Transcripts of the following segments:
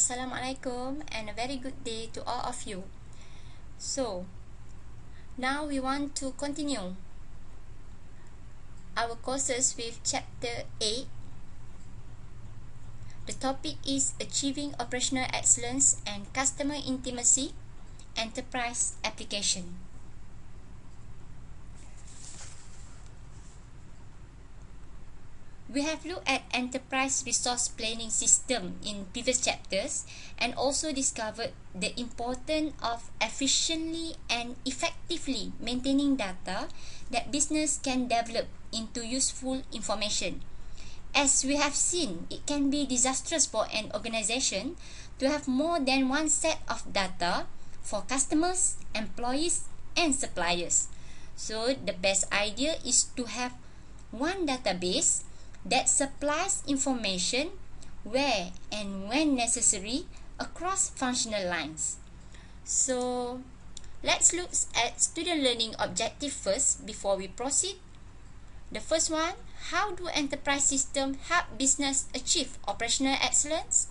Assalamualaikum and a very good day to all of you. So, now we want to continue our courses with chapter 8. The topic is Achieving Operational Excellence and Customer Intimacy, Enterprise Application. We have looked at enterprise resource planning system in previous chapters and also discovered the importance of efficiently and effectively maintaining data that business can develop into useful information. As we have seen, it can be disastrous for an organization to have more than one set of data for customers, employees, and suppliers. So the best idea is to have one database that supplies information where and when necessary across functional lines. So let's look at student learning objective first before we proceed. The first one, how do enterprise systems help business achieve operational excellence?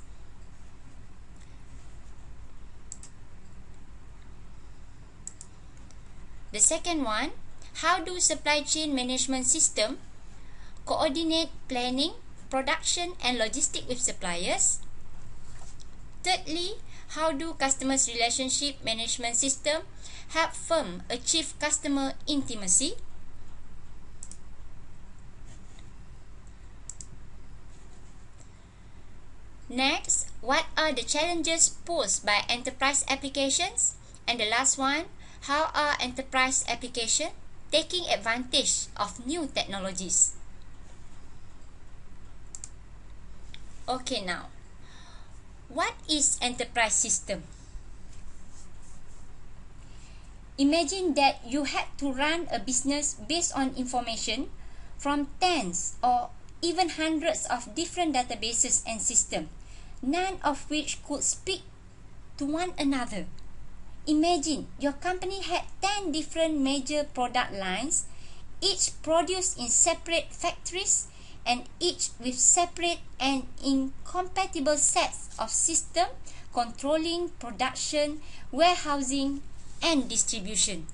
The second one, how do supply chain management system coordinate planning, production, and logistics with suppliers? Thirdly, how do customers' relationship management system help firm achieve customer intimacy? Next, what are the challenges posed by enterprise applications? And the last one, how are enterprise applications taking advantage of new technologies? Okay, now, what is enterprise system? Imagine that you had to run a business based on information from tens or even hundreds of different databases and systems, none of which could speak to one another. Imagine your company had 10 different major product lines, each produced in separate factories and each with separate and incompatible sets of systems controlling production, warehousing, and distribution.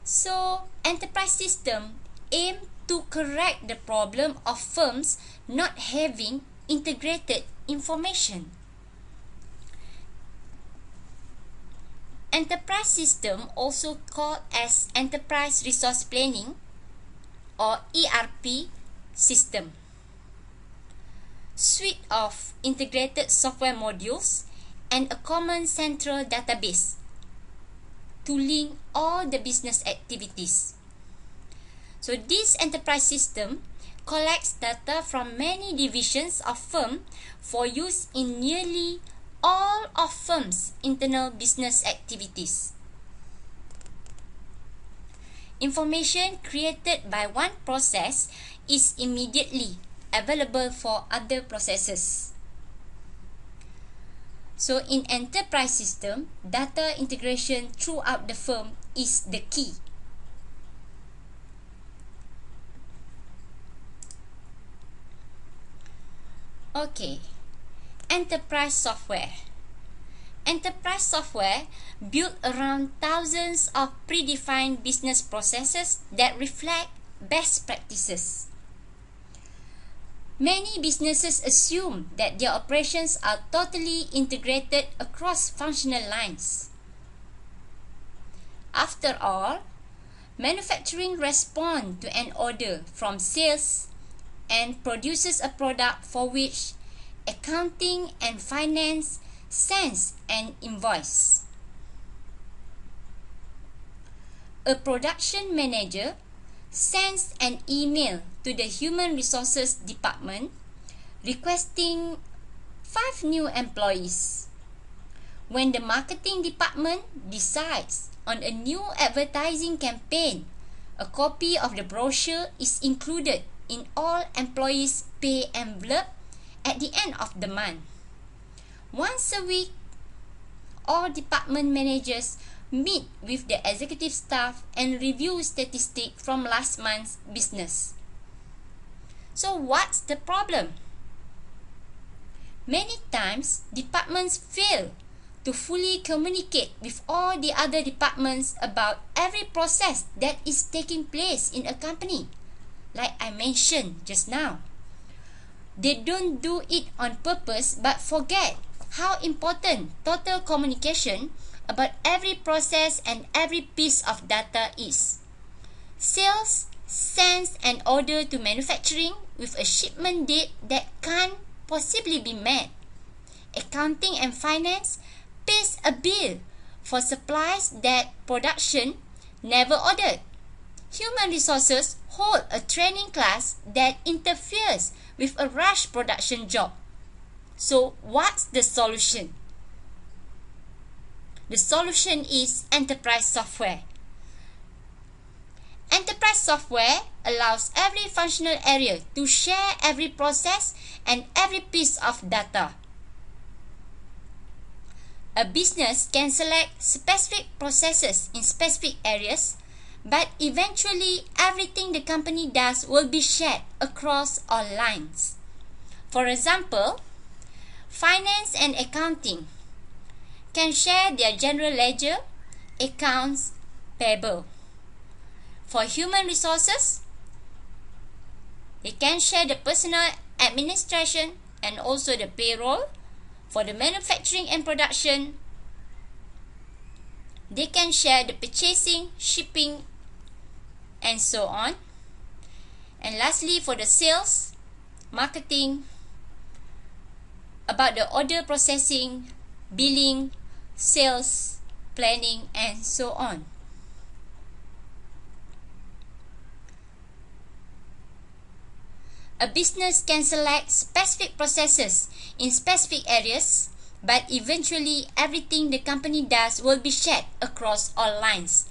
So, enterprise system aim to correct the problem of firms not having integrated information. Enterprise system, also called as Enterprise Resource Planning or ERP system, suite of integrated software modules and a common central database to link all the business activities. So this enterprise system collects data from many divisions of firm for use in nearly all of firms' internal business activities. Information created by one process is immediately available for other processes. So in enterprise system, data integration throughout the firm is the key. Okay. Enterprise software. Enterprise software built around thousands of predefined business processes that reflect best practices. Many businesses assume that their operations are totally integrated across functional lines. After all, manufacturing responds to an order from sales and produces a product for which accounting and finance sends an invoice. A production manager sends an email to the human resources department requesting 5 new employees. When the marketing department decides on a new advertising campaign, a copy of the brochure is included in all employees' pay envelope at the end of the month. Once a week, all department managers meet with the executive staff and review statistics from last month's business. So what's the problem? Many times, departments fail to fully communicate with all the other departments about every process that is taking place in a company, like I mentioned just now. They don't do it on purpose but forget how important total communication about every process and every piece of data is. Sales sends an order to manufacturing with a shipment date that can't possibly be met. Accounting and finance pays a bill for supplies that production never ordered. Human resources hold a training class that interferes with a rush production job. So what's the solution? The solution is enterprise software. Enterprise software allows every functional area to share every process and every piece of data. A business can select specific processes in specific areas, but eventually everything the company does will be shared across all lines. For example, finance and accounting can share their general ledger, accounts payable. For human resources, they can share the personal administration and also the payroll. For the manufacturing and production, they can share the purchasing, shipping, and so on. And lastly, for the sales, marketing, about the order processing, billing, sales, planning, and so on. A business can select specific processes in specific areas, but eventually everything the company does will be shared across all lines.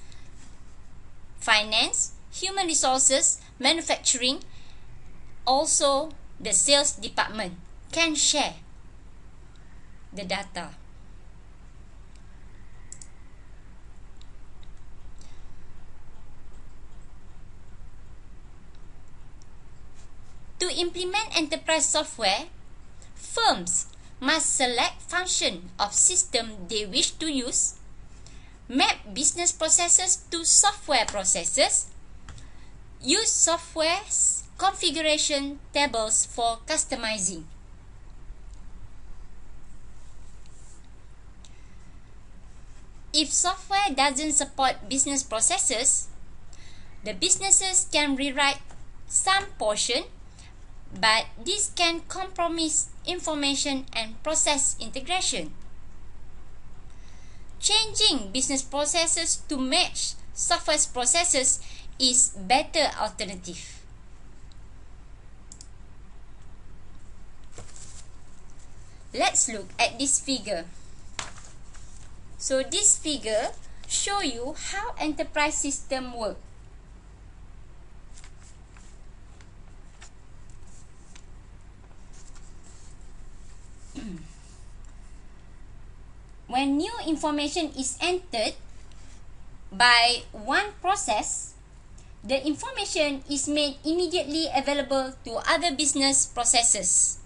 Finance, human resources, manufacturing, also the sales department can share the data. To implement enterprise software, firms must select function of system they wish to use, map business processes to software processes, use software's configuration tables for customizing. If software doesn't support business processes, the businesses can rewrite some portion, but this can compromise information and process integration. Changing business processes to match software's processes is better alternative. Let's look at this figure. So this figure show you how enterprise system work. When new information is entered by one process, the information is made immediately available to other business processes.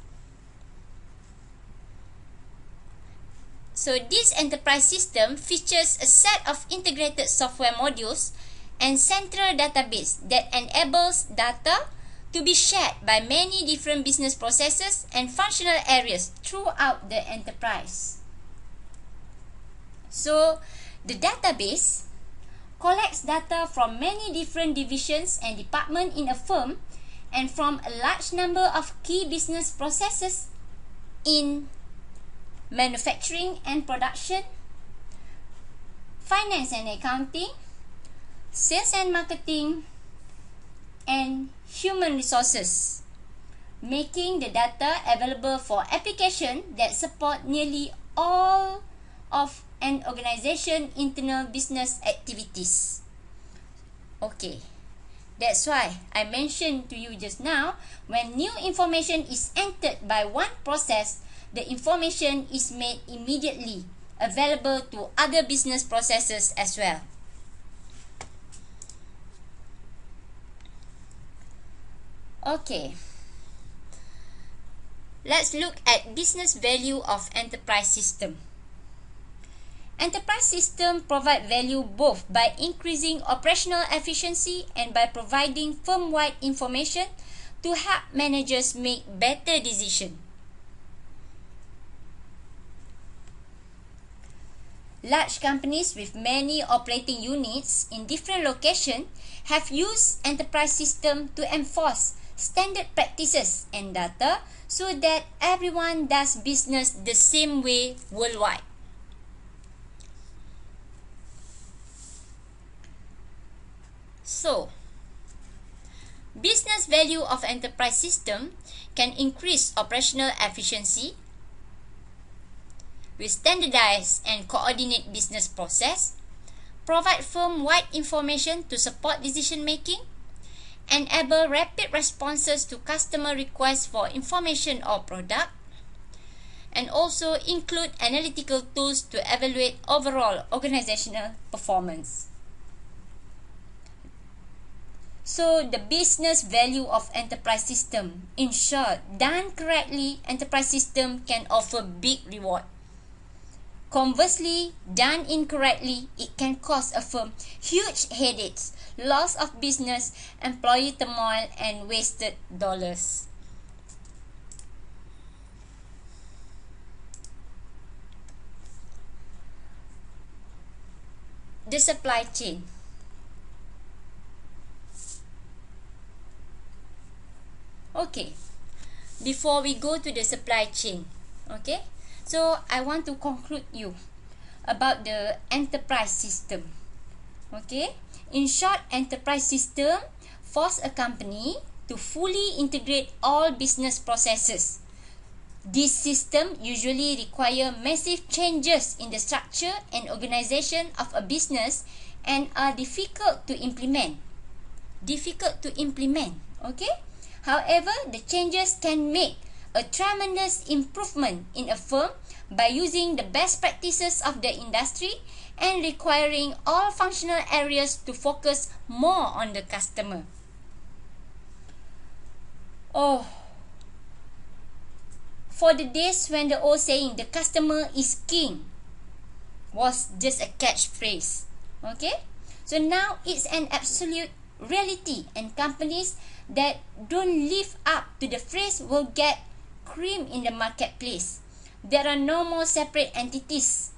So this enterprise system features a set of integrated software modules and central database that enables data to be shared by many different business processes and functional areas throughout the enterprise. So the database collects data from many different divisions and departments in a firm and from a large number of key business processes in manufacturing and production, finance and accounting, sales and marketing, and human resources, making the data available for application that support nearly all of an organization's internal business activities. Okay, that's why I mentioned to you just now, when new information is entered by one process, the information is made immediately available to other business processes as well. Okay, let's look at business value of enterprise system. Enterprise system provide value both by increasing operational efficiency and by providing firm-wide information to help managers make better decisions. Large companies with many operating units in different locations have used enterprise system to enforce standard practices and data so that everyone does business the same way worldwide. So, business value of enterprise system can increase operational efficiency with standardized and coordinate business process, provide firm-wide information to support decision making, enable rapid responses to customer requests for information or product, and also include analytical tools to evaluate overall organizational performance. So the business value of enterprise system, in short, done correctly, enterprise system can offer big reward. Conversely, done incorrectly, it can cause a firm huge headaches, loss of business, employee turmoil, and wasted dollars. The supply chain. Okay, before we go to the supply chain, okay, so I want to conclude you about the enterprise system. Okay, in short, enterprise system force a company to fully integrate all business processes. This system usually require massive changes in the structure and organization of a business and are difficult to implement. Okay? However, the changes can make a tremendous improvement in a firm by using the best practices of the industry and requiring all functional areas to focus more on the customer. Oh, for the days when the old saying, "the customer is king," was just a catchphrase. Okay? So now it's an absolute reality, and companies that don't live up to the phrase will get cream in the marketplace. There are no more separate entities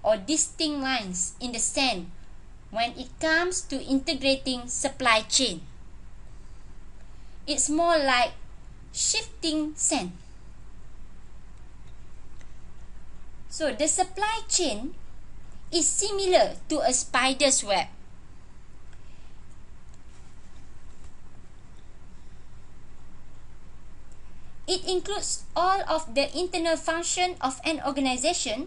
or distinct lines in the sand when it comes to integrating supply chain. It's more like shifting sand. So the supply chain is similar to a spider's web. It includes all of the internal function of an organization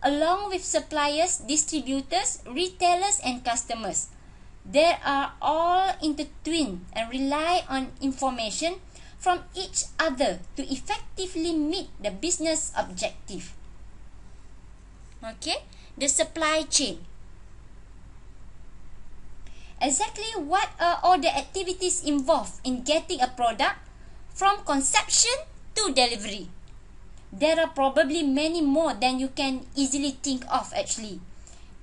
along with suppliers, distributors, retailers, and customers. They are all intertwined and rely on information from each other to effectively meet the business objective. Okay, the supply chain. Exactly what are all the activities involved in getting a product from conception to delivery? There are probably many more than you can easily think of actually.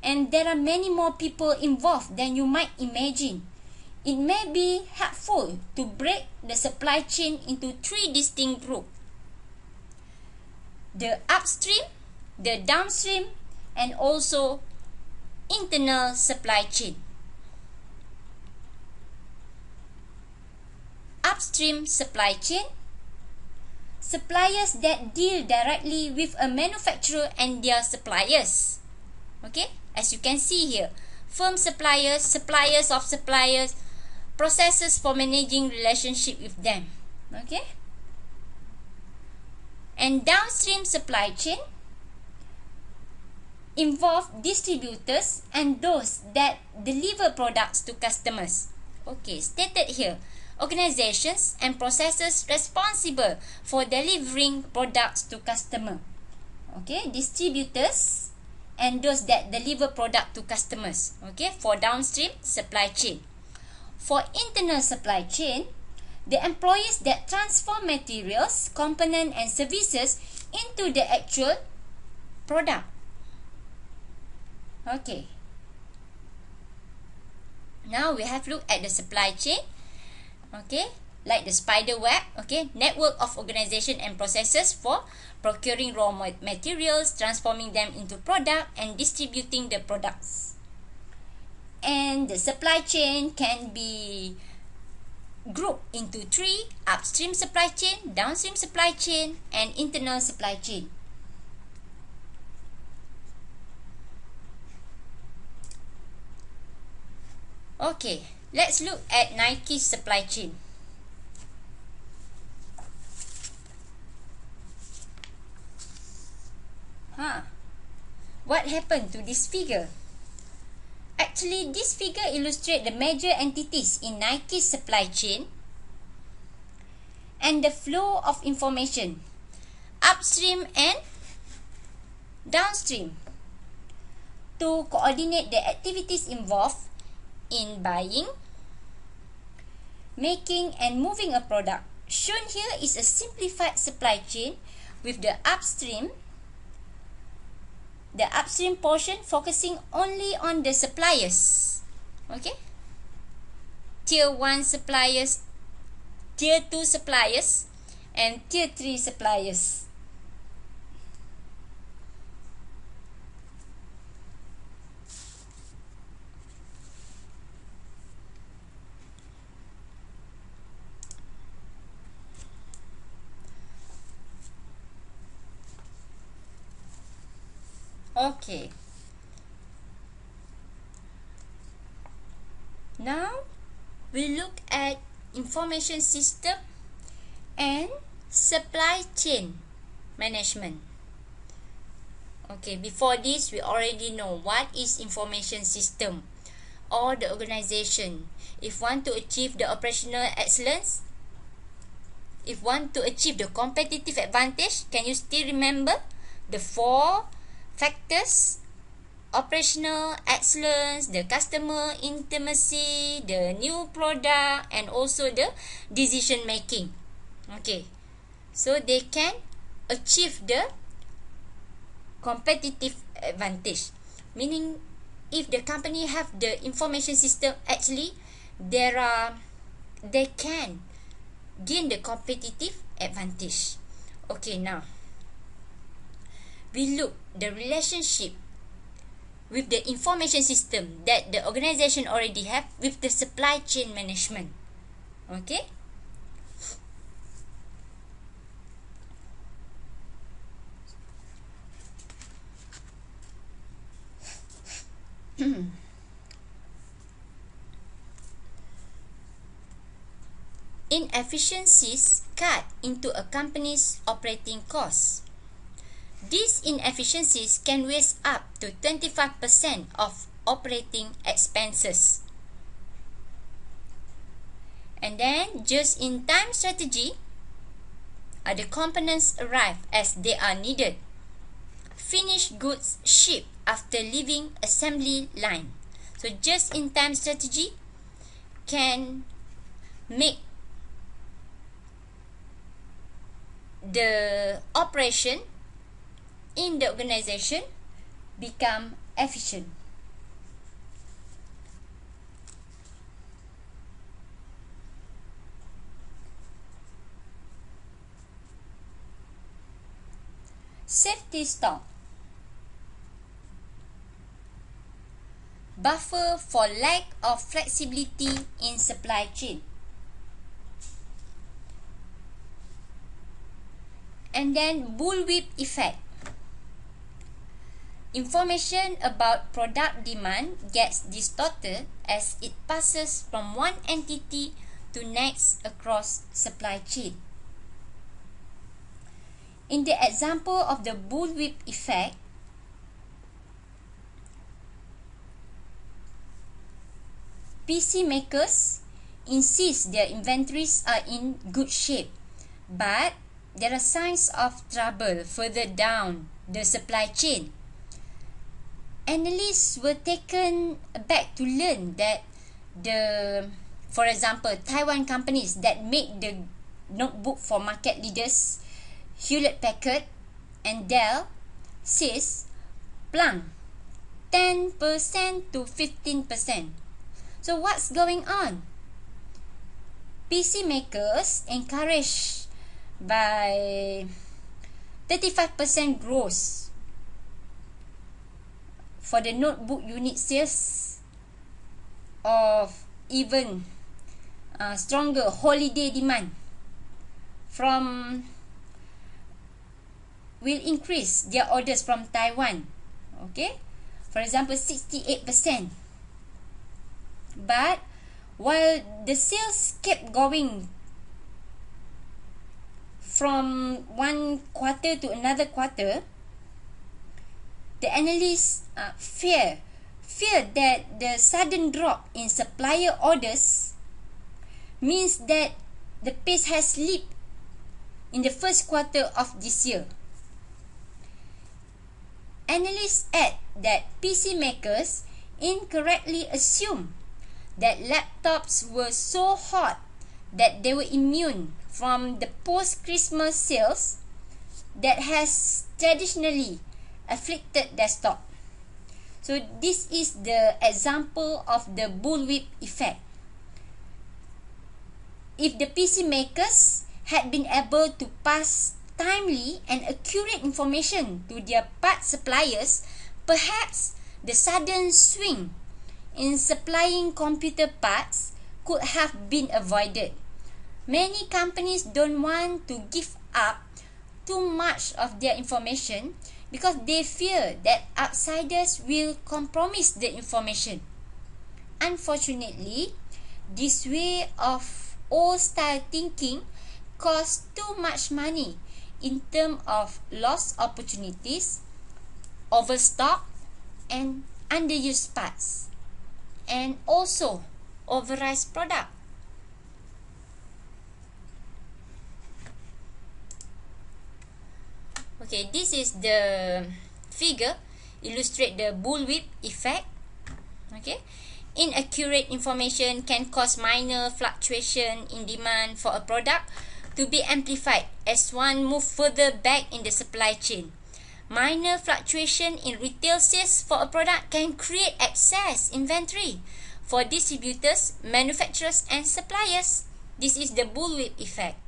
And there are many more people involved than you might imagine. It may be helpful to break the supply chain into 3 distinct groups: the upstream, the downstream, and also internal supply chain. Upstream supply chain, suppliers that deal directly with a manufacturer and their suppliers. Okay, as you can see here, firm suppliers, suppliers of suppliers, processes for managing relationship with them. Okay, and downstream supply chain involve distributors and those that deliver products to customers. Okay, stated here, organizations and processes responsible for delivering products to customer. Okay, distributors and those that deliver product to customers. Okay, for downstream supply chain. For internal supply chain, the employees that transform materials, components and services into the actual product. Okay. Now we have looked at the supply chain. Okay, like the spider web. Okay, network of organization and processes for procuring raw materials, transforming them into product and distributing the products. And the supply chain can be grouped into three: upstream supply chain, downstream supply chain, and internal supply chain. Okay, let's look at Nike's supply chain. What happened to this figure? Actually, this figure illustrates the major entities in Nike's supply chain and the flow of information, upstream and downstream, to coordinate the activities involved in buying, making and moving a product. Shown here is a simplified supply chain with the upstream portion focusing only on the suppliers. Okay, tier 1 suppliers, tier 2 suppliers and tier 3 suppliers. Okay, now we look at information system and supply chain management. Okay, before this we already know what is information system or the organization. If want to achieve the operational excellence, if want to achieve the competitive advantage, can you still remember the 4 factors? Operational excellence, the customer intimacy, the new product, and also the decision making. Okay, so they can achieve the competitive advantage, meaning if the company have the information system, actually they can gain the competitive advantage. Okay, now we look the relationship with the information system that the organization already have with the supply chain management. Okay, inefficiencies cut into a company's operating costs. These inefficiencies can raise up to 25% of operating expenses. And then just-in-time strategy, the components arrive as they are needed. Finished goods shipped after leaving assembly line. So just-in-time strategy can make the operation in the organization become efficient. Safety stock, buffer for lack of flexibility in supply chain. And then bullwhip effect. Information about product demand gets distorted as it passes from one entity to next across supply chain. In the example of the bullwhip effect, PC makers insist their inventories are in good shape, but there are signs of trouble further down the supply chain. analysts were taken aback to learn that for example, Taiwan companies that make the notebook for market leaders Hewlett Packard and Dell says plunk 10% to 15%. So what's going on? PC makers encouraged by 35% growth for the notebook unit sales of even stronger holiday demand will increase their orders from Taiwan. Okay, for example, 68%. But while the sales kept going from one quarter to another quarter, the analysts fear that the sudden drop in supplier orders means that the pace has slipped in the first quarter of this year. Analysts add that PC makers incorrectly assume that laptops were so hot that they were immune from the post-Christmas sales that has traditionally afflicted desktop. So this is the example of the bullwhip effect. If the PC makers had been able to pass timely and accurate information to their part suppliers, perhaps the sudden swing in supplying computer parts could have been avoided. Many companies don't want to give up too much of their information because they fear that outsiders will compromise the information. Unfortunately, this way of old-style thinking costs too much money in terms of lost opportunities, overstock, and underused parts, and also overpriced product. Okay, this is the figure illustrate the bullwhip effect. Okay, inaccurate information can cause minor fluctuation in demand for a product to be amplified as one move further back in the supply chain. Minor fluctuation in retail sales for a product can create excess inventory for distributors, manufacturers, and suppliers. This is the bullwhip effect.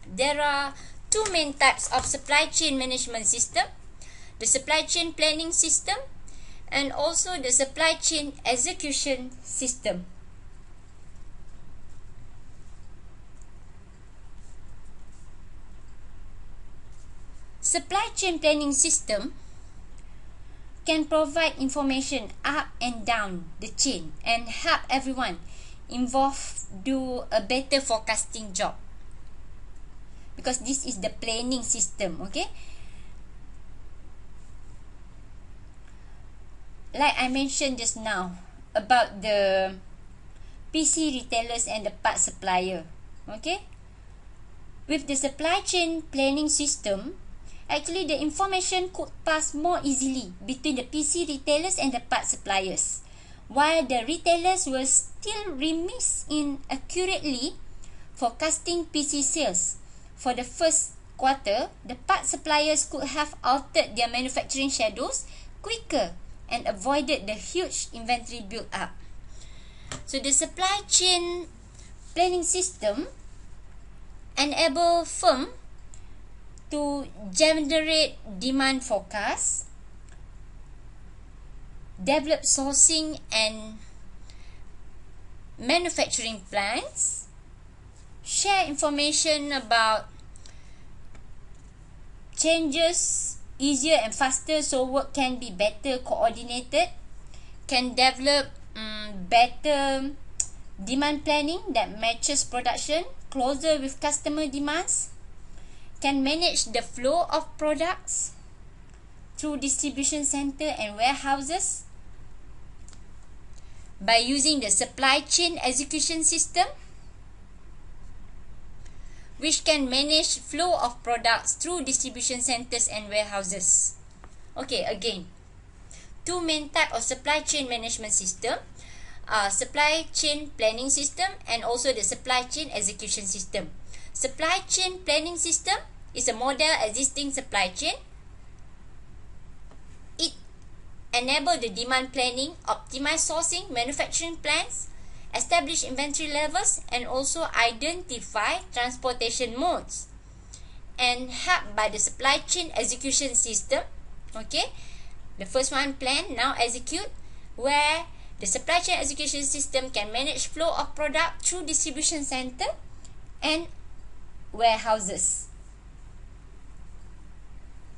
There are two main types of supply chain management system: the supply chain planning system and also the supply chain execution system. Supply chain planning system can provide information up and down the chain and help everyone involved do a better forecasting job, because this is the planning system. Okay, like I mentioned just now about the PC retailers and the part supplier. Okay, with the supply chain planning system, actually the information could pass more easily between the PC retailers and the part suppliers, while the retailers were still remiss in accurately forecasting PC sales. For the first quarter, the part suppliers could have altered their manufacturing schedules quicker and avoided the huge inventory build-up. So the supply chain planning system enable firm to generate demand forecasts, develop sourcing and manufacturing plans, share information about changes easier and faster so work can be better coordinated, can develop better demand planning that matches production closer with customer demands, can manage the flow of products through distribution center and warehouses by using the supply chain execution system. which can manage flow of products through distribution centers and warehouses. Okay, again, two main type of supply chain management system, supply chain planning system and also the supply chain execution system. Supply chain planning system is a model existing supply chain. It enable the demand planning, optimize sourcing, manufacturing plans, establish inventory levels, and also identify transportation modes. And helped by the supply chain execution system. Okay, the first one, plan, now execute, where the supply chain execution system can manage flow of product through distribution center and warehouses.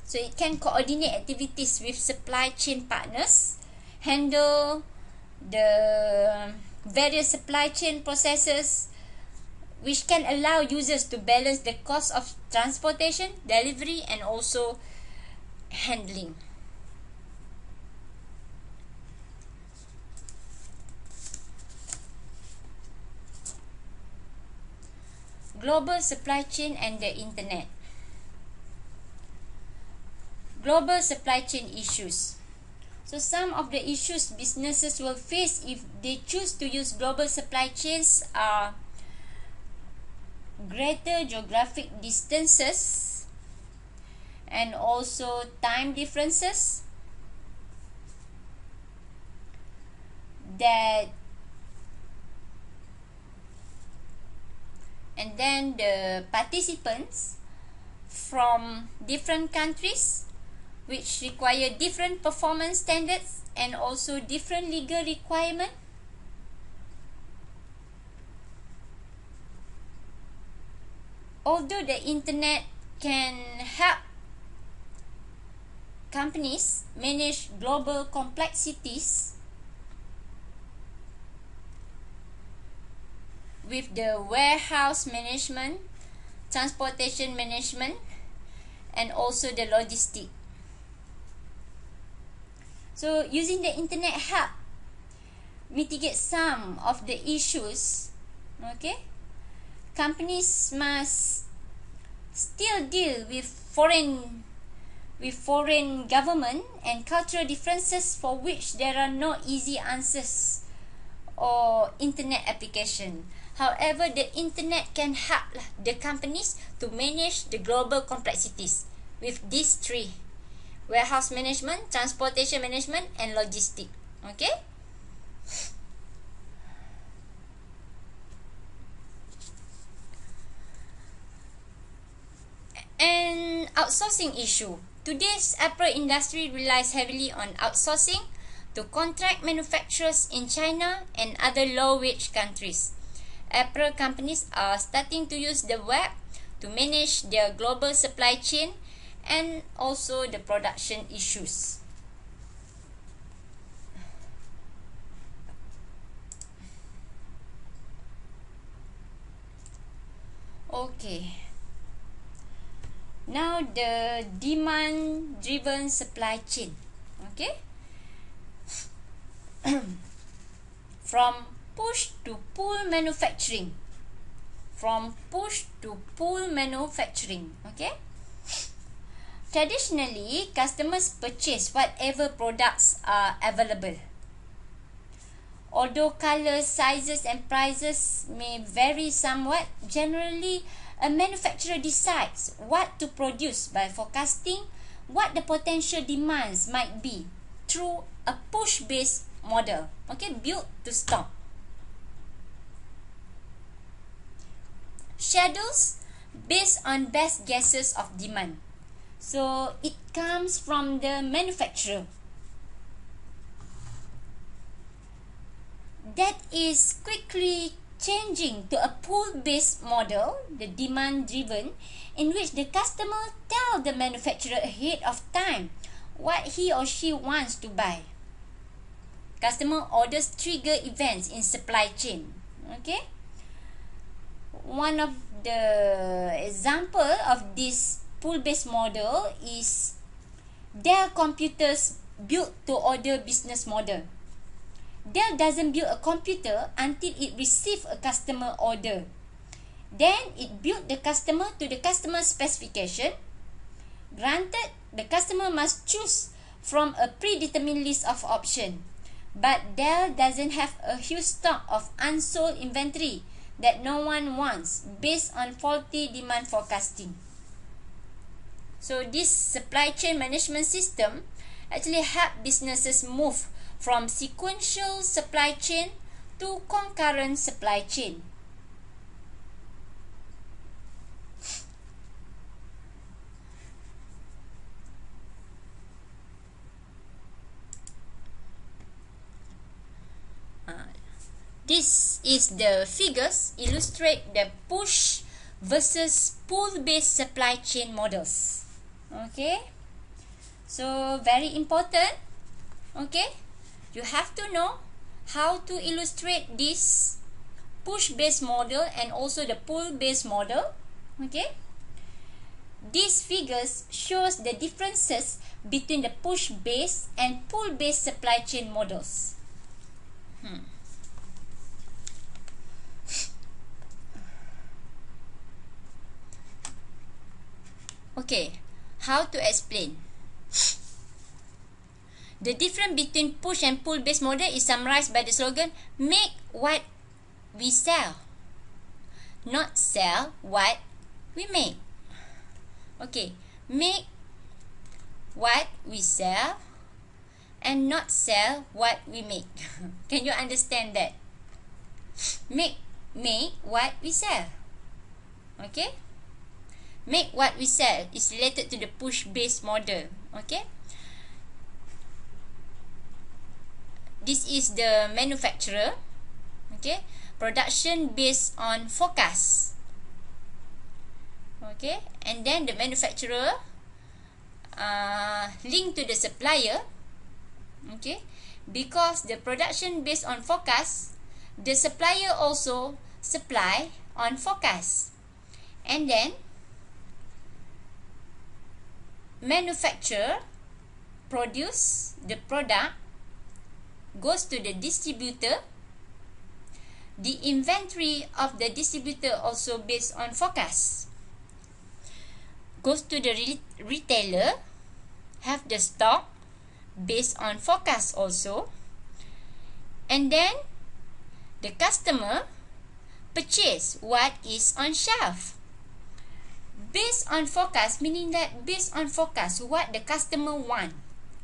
So it can coordinate activities with supply chain partners, handle the various supply chain processes, which can allow users to balance the cost of transportation, delivery, and also handling. Global supply chain and the internet. Global supply chain issues. So some of the issues businesses will face if they choose to use global supply chains are greater geographic distances and also time differences, and then the participants from different countries which require different performance standards and also different legal requirement. Although the internet can help companies manage global complexities with the warehouse management, transportation management, and also the logistic. So using the internet help mitigate some of the issues. Okay, companies must still deal with foreign government and cultural differences for which there are no easy answers or internet application. However, the internet can help the companies to manage the global complexities with these three: warehouse management, transportation management, and logistic. Okay? And outsourcing issue. Today's apparel industry relies heavily on outsourcing to contract manufacturers in China and other low-wage countries. Apparel companies are starting to use the web to manage their global supply chain and also the production issues. Okay. Now the demand-driven supply chain. Okay. From push to pull manufacturing. Okay. Traditionally, customers purchase whatever products are available. Although colors, sizes, and prices may vary somewhat, generally a manufacturer decides what to produce by forecasting what the potential demands might be through a push-based model. Okay, built to stock. Schedules based on best guesses of demand. So it comes from the manufacturer. That is quickly changing to a pull-based model, the demand-driven, in which the customer tells the manufacturer ahead of time what he or she wants to buy. Customer orders trigger events in supply chain. Okay. One of the example of this pull-based model is Dell Computers built to order business model. Dell doesn't build a computer until it receives a customer order. Then it built the customer to the customer specification. Granted, the customer must choose from a predetermined list of options, but Dell doesn't have a huge stock of unsold inventory that no one wants based on faulty demand forecasting. So this supply chain management system actually help businesses move from sequential supply chain to concurrent supply chain. This is the figures illustrate the push versus pull-based supply chain models. Okay, so very important. Okay, you have to know how to illustrate this push-based model and also the pull-based model. Okay, these figures shows the differences between the push-based and pull-based supply chain models. Okay, how to explain? The difference between push and pull based model is summarized by the slogan, make what we sell, not sell what we make. Okay, make what we sell and not sell what we make. Can you understand that? Make what we sell. Okay, make what we sell is related to the push based model. Okay, this is the manufacturer. Okay, production based on forecast. Okay, and then the manufacturer linked to the supplier. Okay, because the production based on forecast, the supplier also supply on forecast, and then manufacturer produce the product, goes to the distributor. The inventory of the distributor also based on forecast, goes to the retailer, have the stock based on forecast also, and then the customer purchase what is on shelf based on forecast, meaning that based on forecast what the customer want.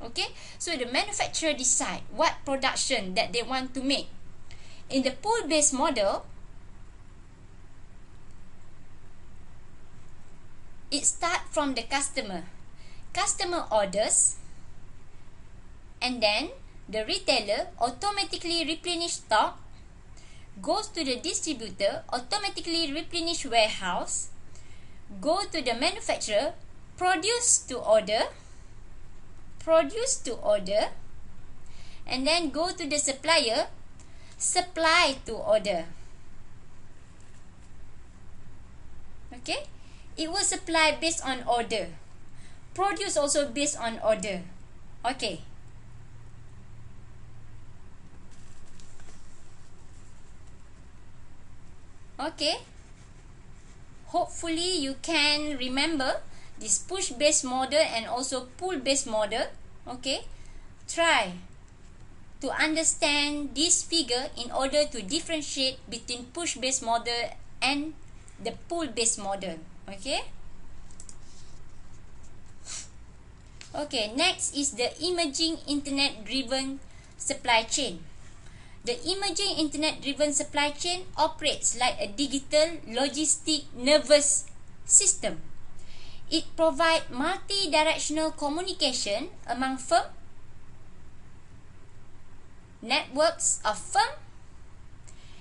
Okay, so the manufacturer decide what production that they want to make. In the pull based model, it start from the customer orders, and then the retailer automatically replenish stock, goes to the distributor, automatically replenish warehouse, go to the manufacturer, produce to order, and then go to the supplier, supply to order. Okay, it will supply based on order, produce also based on order. Okay, okay, hopefully you can remember this push based model and also pull based model. Okay, try to understand this figure in order to differentiate between push based model and the pull based model. Okay, okay, next is the emerging internet driven supply chain. The emerging internet-driven supply chain operates like a digital logistic nervous system. It provides multi-directional communication among firms, networks of firms,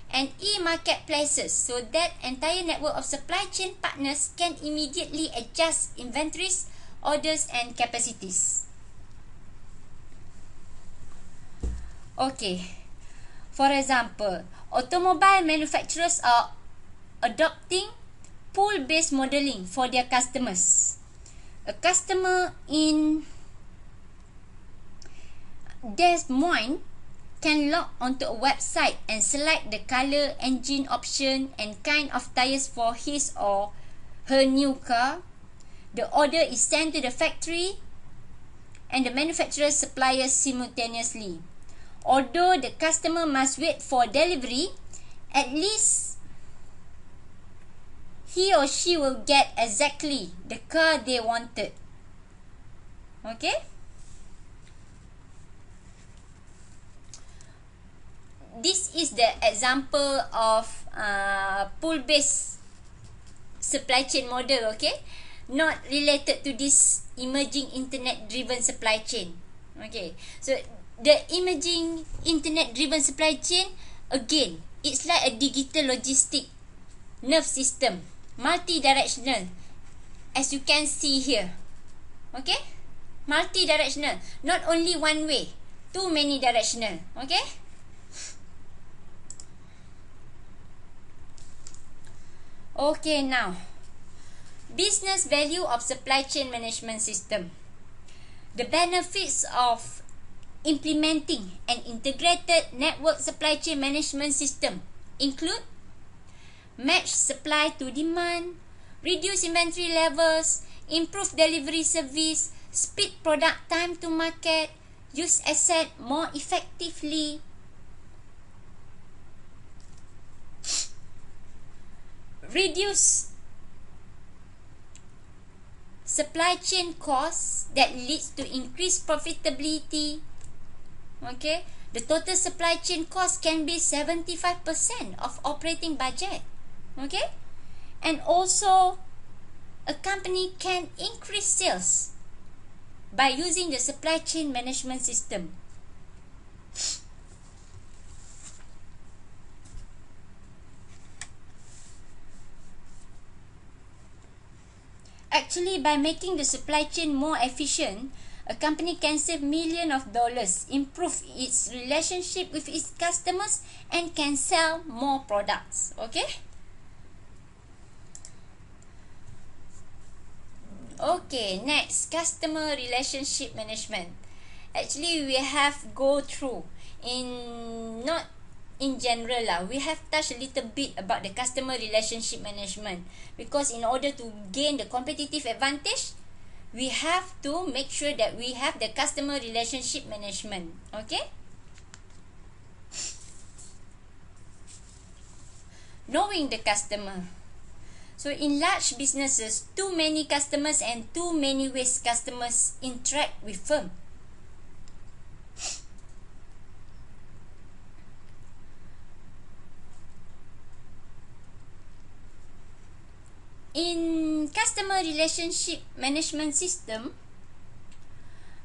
and e-marketplaces, so that entire network of supply chain partners can immediately adjust inventories, orders, and capacities. Okay. For example, automobile manufacturers are adopting pull-based modeling for their customers. A customer in Des Moines, can log onto a website and select the color, engine option and kind of tires for his or her new car. The order is sent to the factory and the manufacturer suppliers simultaneously. Although the customer must wait for delivery, at least he or she will get exactly the car they wanted. Okay? This is the example of pull-based supply chain model, okay? Not related to this emerging internet-driven supply chain. Okay, so the emerging internet-driven supply chain, again, it's like a digital logistic nerve system, multi-directional, as you can see here. Okay, multi-directional, not only one way, too many directional. Okay. Okay, now, business value of supply chain management system. The benefits of implementing an integrated network supply chain management system include match supply to demand, reduce inventory levels, improve delivery service, speed product time to market, use asset more effectively, reduce supply chain costs that leads to increased profitability. Okay, the total supply chain cost can be 75% of operating budget. Okay, and also a company can increase sales by using the supply chain management system. Actually, by making the supply chain more efficient, a company can save millions of dollars, improve its relationship with its customers, and can sell more products. Okay? Okay, next, customer relationship management. Actually, we have go through not in general lah, we have touched a little bit about the customer relationship management, because in order to gain the competitive advantage, we have to make sure that we have the customer relationship management. Okay, knowing the customer. So in large businesses, too many customers and too many ways customers interact with firm. In customer relationship management system,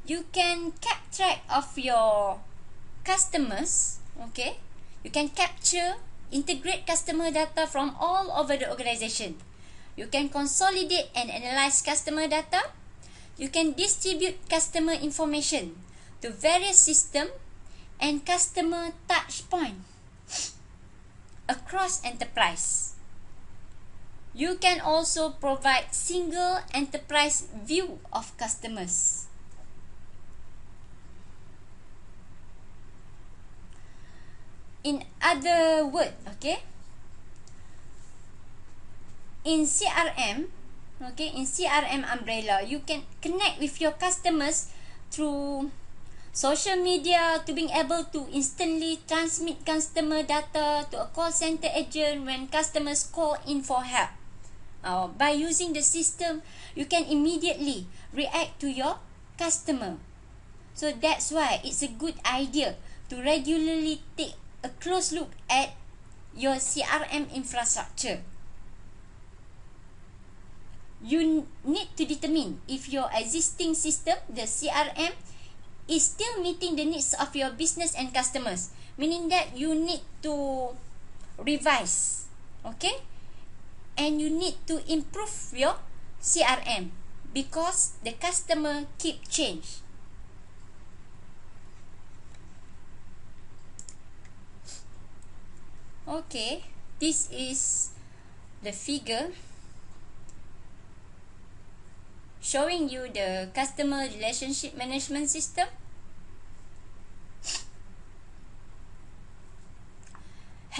you can keep track of your customers. Okay, you can capture, integrate customer data from all over the organization. You can consolidate and analyze customer data. You can distribute customer information to various systems and customer touch point across enterprise. You can also provide single enterprise view of customers. In other words, okay, in CRM umbrella, you can connect with your customers through social media to being able to instantly transmit customer data to a call center agent when customers call in for help. By using the system, you can immediately react to your customer. So that's why it's a good idea to regularly take a close look at your CRM infrastructure. You need to determine if your existing system, the CRM, is still meeting the needs of your business and customers, meaning that you need to revise. Okay, and you need to improve your CRM because the customer keep change. Okay, this is the figure showing you the customer relationship management system.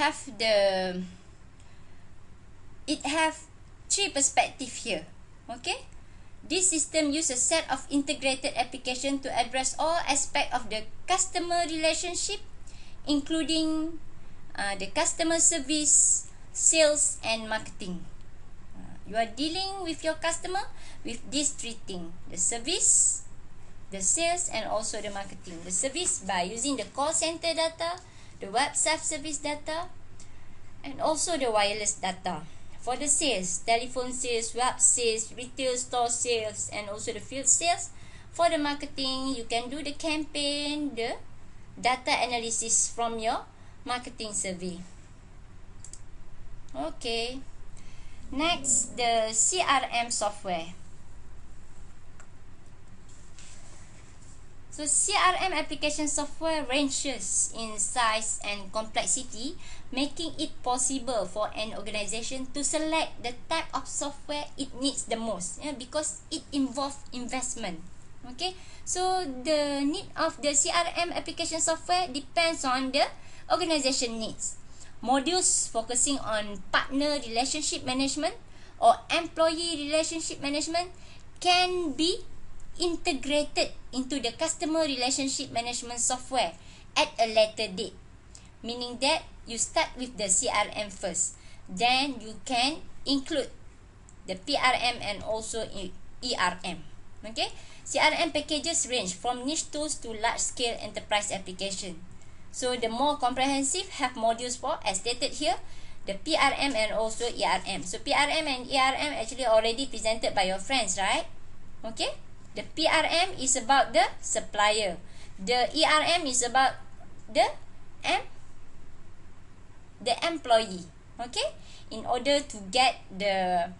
have the three perspective here. Okay, this system uses a set of integrated application to address all aspects of the customer relationship, including the customer service, sales, and marketing. You are dealing with your customer with these three things: the service, the sales, and also the marketing. The service by using the call center data, the web self-service data, and also the wireless data. For the sales, telephone sales, web sales, retail store sales, and also the field sales. For the marketing, you can do the campaign, the data analysis from your marketing survey. Okay. Next, the CRM software. So CRM application software ranges in size and complexity, making it possible for an organization to select the type of software it needs the most, because it involves investment. Okay, so the need of the CRM application software depends on the organization needs. Modules focusing on partner relationship management or employee relationship management can be integrated into the customer relationship management software at a later date, meaning that you start with the CRM first, then you can include the PRM and also ERM. Okay, CRM packages range from niche tools to large-scale enterprise application. So the more comprehensive have modules for, as stated here, the PRM and also ERM. So PRM and ERM actually already presented by your friends, right? Okay, the PRM is about the supplier. The ERM is about the employee. Okay, in order to get the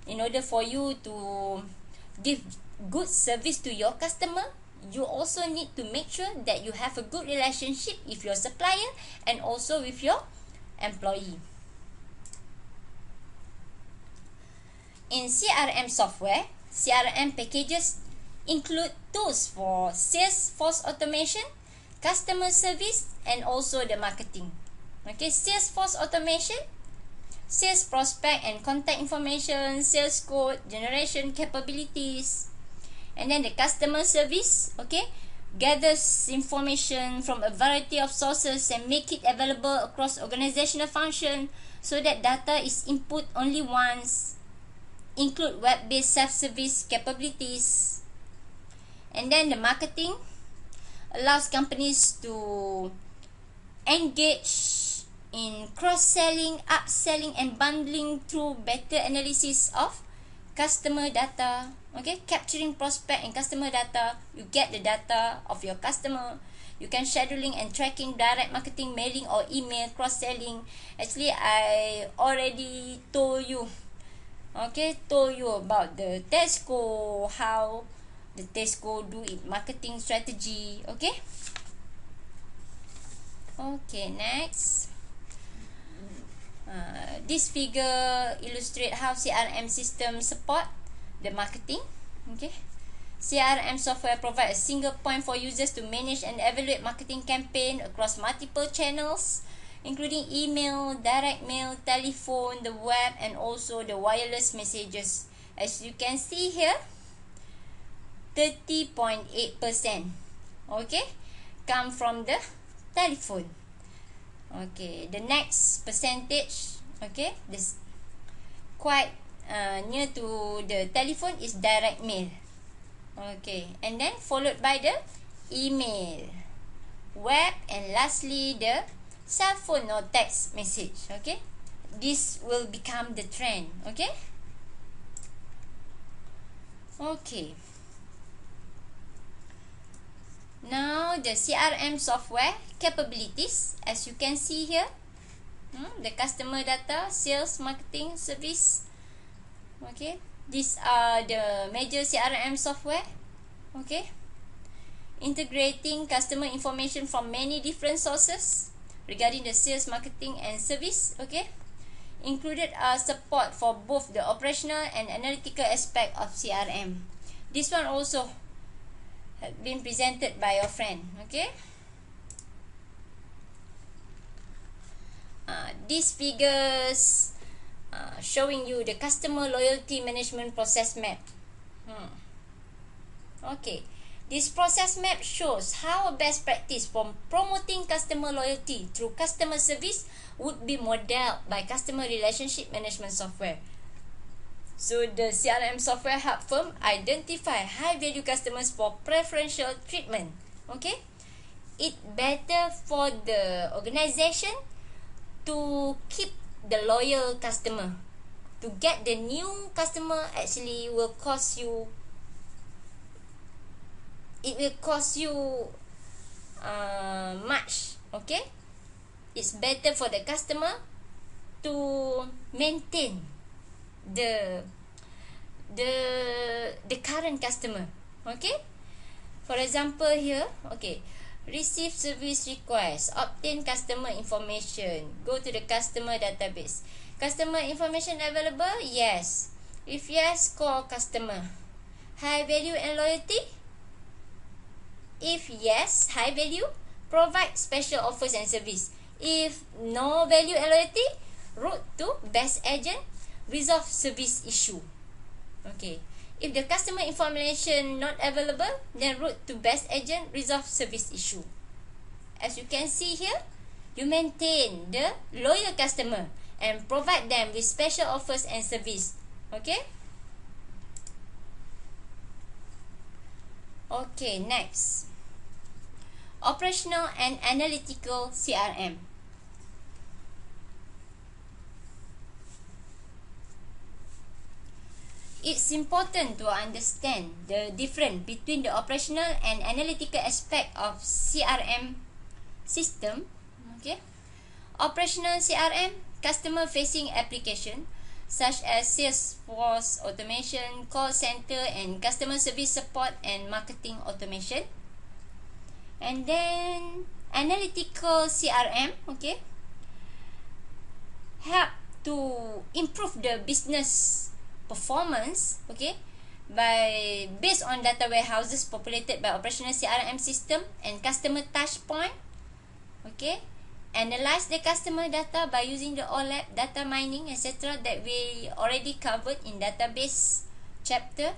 in order for you to give good service to your customer, you also need to make sure that you have a good relationship with your supplier and also with your employee. In CRM software, CRM packages include tools for sales force automation, customer service, and also the marketing. Okay, sales force automation, sales prospect and contact information, sales code generation capabilities. And then the customer service, okay, gathers information from a variety of sources and make it available across organizational function so that data is input only once, include web-based self-service capabilities. And then the marketing allows companies to engage in cross-selling, upselling, and bundling through better analysis of customer data. Okay, capturing prospect and customer data. You get the data of your customer. You can scheduling and tracking direct marketing, mailing or email, cross-selling. Actually, I already told you about the Tesco, how the Tesco do its marketing strategy. Okay, next. This figure illustrate how CRM system support the marketing. Okay, CRM software provides a single point for users to manage and evaluate marketing campaign across multiple channels, including email, direct mail, telephone, the web, and also the wireless messages. As you can see here, 30.8%, okay, come from the telephone. Okay, the next percentage, okay, this quite near to the telephone is direct mail. Okay, and then followed by the email, web, and lastly the cell phone or text message. Okay, this will become the trend. Okay, now the CRM software capabilities, as you can see here, the customer data, sales, marketing, service. Okay, these are the major CRM software. Okay, integrating customer information from many different sources regarding the sales, marketing, and service. Okay, included support for both the operational and analytical aspect of CRM. This one also had been presented by your friend. Okay, these figures showing you the customer loyalty management process map. Okay, this process map shows how a best practice for promoting customer loyalty through customer service would be modeled by customer relationship management software. So the CRM software help firm identify high value customers for preferential treatment. Okay, it better for the organization to keep the loyal customer. To get the new customer actually will cost you, it will cost you much. Okay, it's better for the customer to maintain the current customer. Okay, for example here, okay, receive service request, obtain customer information, go to the customer database. Customer information available? Yes. If yes, call customer. High value and loyalty? If yes, high value, provide special offers and service. If no value and loyalty, route to best agent, resolve service issue. Okay. If the customer information not available, then route to best agent, resolve service issue. As you can see here, you maintain the loyal customer and provide them with special offers and service. Okay. Okay, next. Operational and analytical CRM. It's important to understand the difference between the operational and analytical aspect of CRM system. Okay. Operational CRM, customer facing application such as Salesforce automation, call center and customer service support and marketing automation. And then analytical CRM, okay, help to improve the business performance, okay, by based on data warehouses populated by operational CRM system and customer touch point. Okay, analyze the customer data by using the OLAP, data mining, etc. that we already covered in database chapter.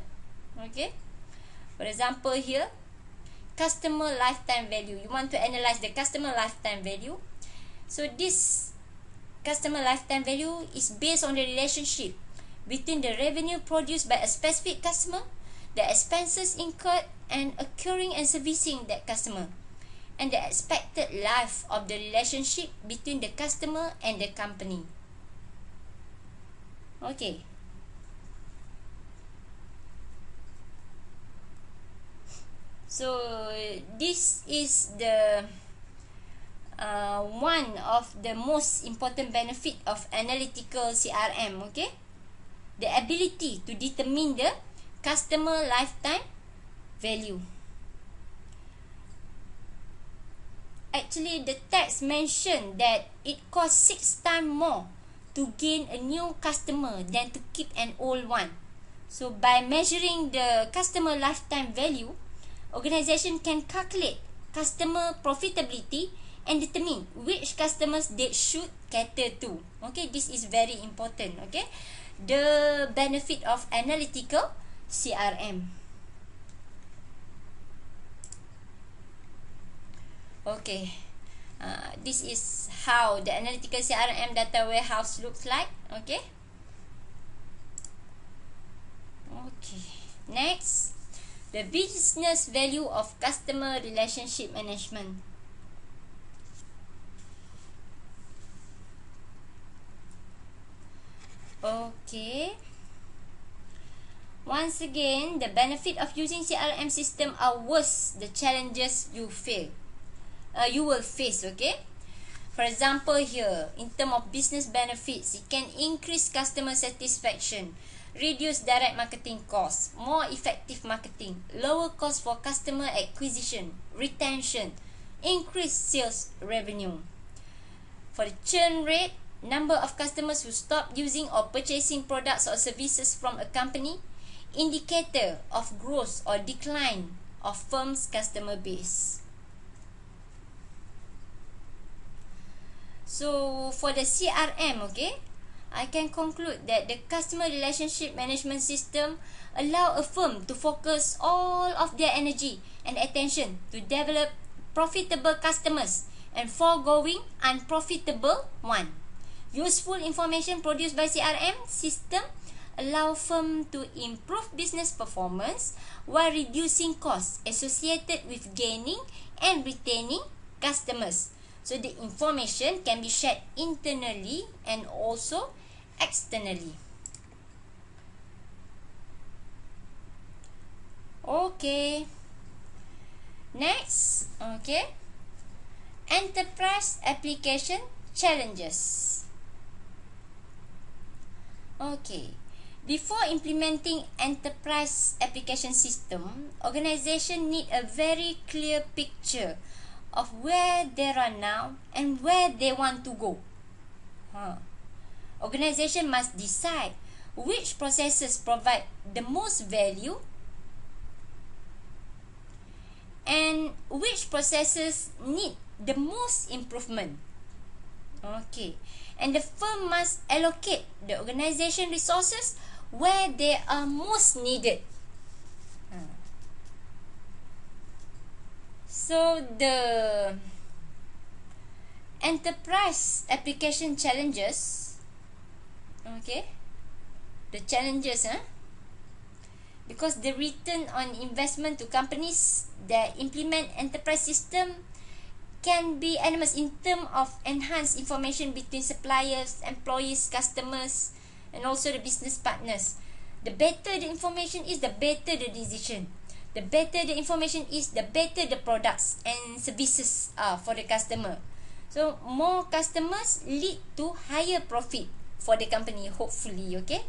Okay, for example here, customer lifetime value. You want to analyze the customer lifetime value. So this customer lifetime value is based on the relationship between the revenue produced by a specific customer, the expenses incurred and occurring and servicing that customer, and the expected life of the relationship between the customer and the company. Okay. So this is the one of the most important benefit of analytical CRM. Okay, the ability to determine the customer lifetime value. Actually, the text mentioned that it costs 6 times more to gain a new customer than to keep an old one. So by measuring the customer lifetime value, organization can calculate customer profitability and determine which customers they should cater to. Okay, this is very important. Okay, the benefit of analytical CRM. Okay, this is how the analytical CRM data warehouse looks like. Okay. Okay, next, the business value of customer relationship management. Okay. Once again, the benefit of using CRM system outweighs the challenges you will face. Okay. For example here, in terms of business benefits, it can increase customer satisfaction, reduce direct marketing costs, more effective marketing, lower cost for customer acquisition, retention, increased sales revenue. For the churn rate, number of customers who stop using or purchasing products or services from a company, indicator of growth or decline of firm's customer base. So So for the CRM, okay, I can conclude that the customer relationship management system allow a firm to focus all of their energy and attention to develop profitable customers and foregoing unprofitable one. Useful information produced by CRM system allow firm to improve business performance while reducing costs associated with gaining and retaining customers. So the information can be shared internally and also externally. Okay. Next, okay. Enterprise application challenges. Okay. Before implementing enterprise application system, organization need a very clear picture of where they are now and where they want to go. Organization must decide which processes provide the most value and which processes need the most improvement. Okay. And the firm must allocate the organization resources where they are most needed. So the enterprise application challenges, okay, the challenges, because the return on investment to companies that implement enterprise system can be enormous in terms of enhanced information between suppliers, employees, customers, and also the business partners. The better the information is, the better the decision. The better the information is, the better the products and services are for the customer. So more customers lead to higher profit for the company, hopefully. Okay.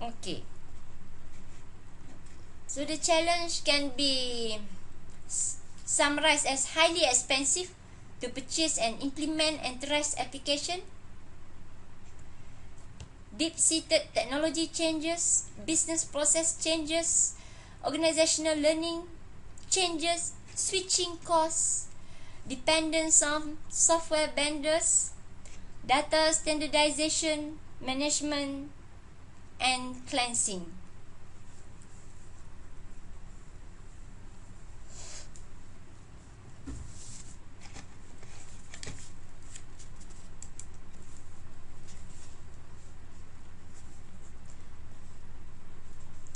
Okay. So the challenge can be summarized as highly expensive to purchase and implement enterprise application, deep-seated technology changes, business process changes, organizational learning changes, switching costs, dependence on software vendors, data standardization, management, and cleansing.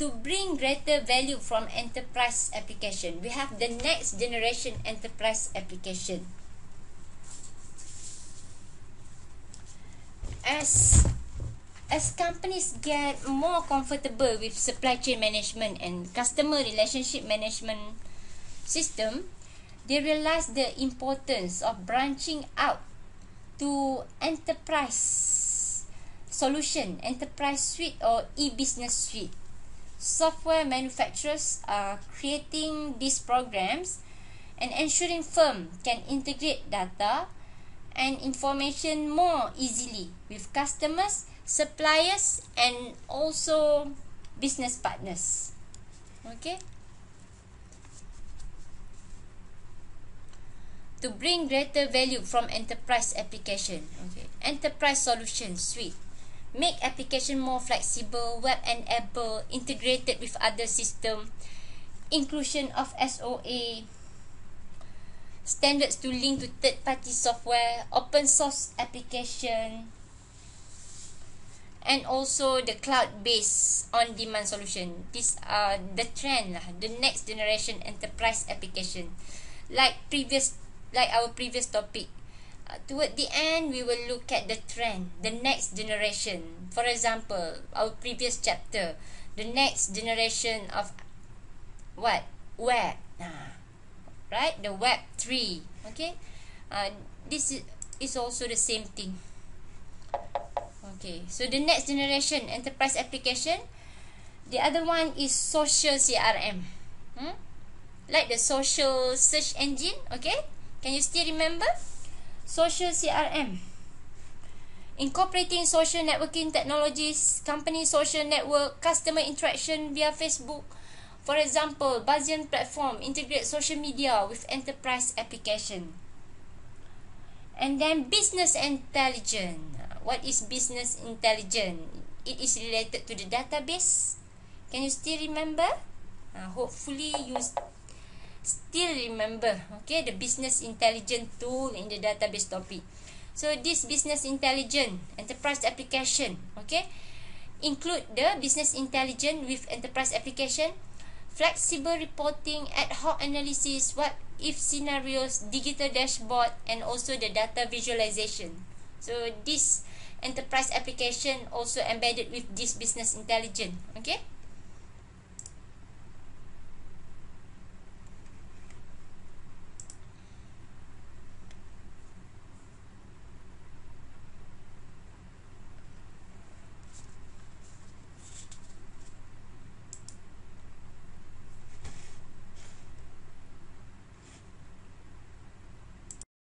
To bring greater value from enterprise application, we have the next generation enterprise application. As companies get more comfortable with supply chain management and customer relationship management system, they realize the importance of branching out to enterprise solution, enterprise suite or e-business suite. Software manufacturers are creating these programs and ensuring firm can integrate data and information more easily with customers, suppliers, and also business partners. Okay. To bring greater value from enterprise application, okay, enterprise solution suite. Make application more flexible, web-enabled, integrated with other system, inclusion of SOA, standards to link to third-party software, open source application, and also the cloud-based on-demand solution. These are the trend, the next generation enterprise application. Like our previous topic. Toward the end, we will look at the trend, the next generation. For example, our previous chapter, the next generation of what? Web. Right? The Web 3. Okay? This is also the same thing. Okay. So, the next generation enterprise application, the other one is social CRM. Like the social search engine. Okay? Can you still remember? Social CRM, incorporating social networking technologies, company social network, customer interaction via Facebook. For example, Bayesian platform integrate social media with enterprise application. And then business intelligence. What is business intelligence? It is related to the database. Can you still remember? Hopefully you still remember, okay, the business intelligence tool in the database topic. So this business intelligence enterprise application, okay, include the business intelligence with enterprise application, flexible reporting, ad hoc analysis, what if scenarios, digital dashboard, and also the data visualization. So this enterprise application also embedded with this business intelligence, okay.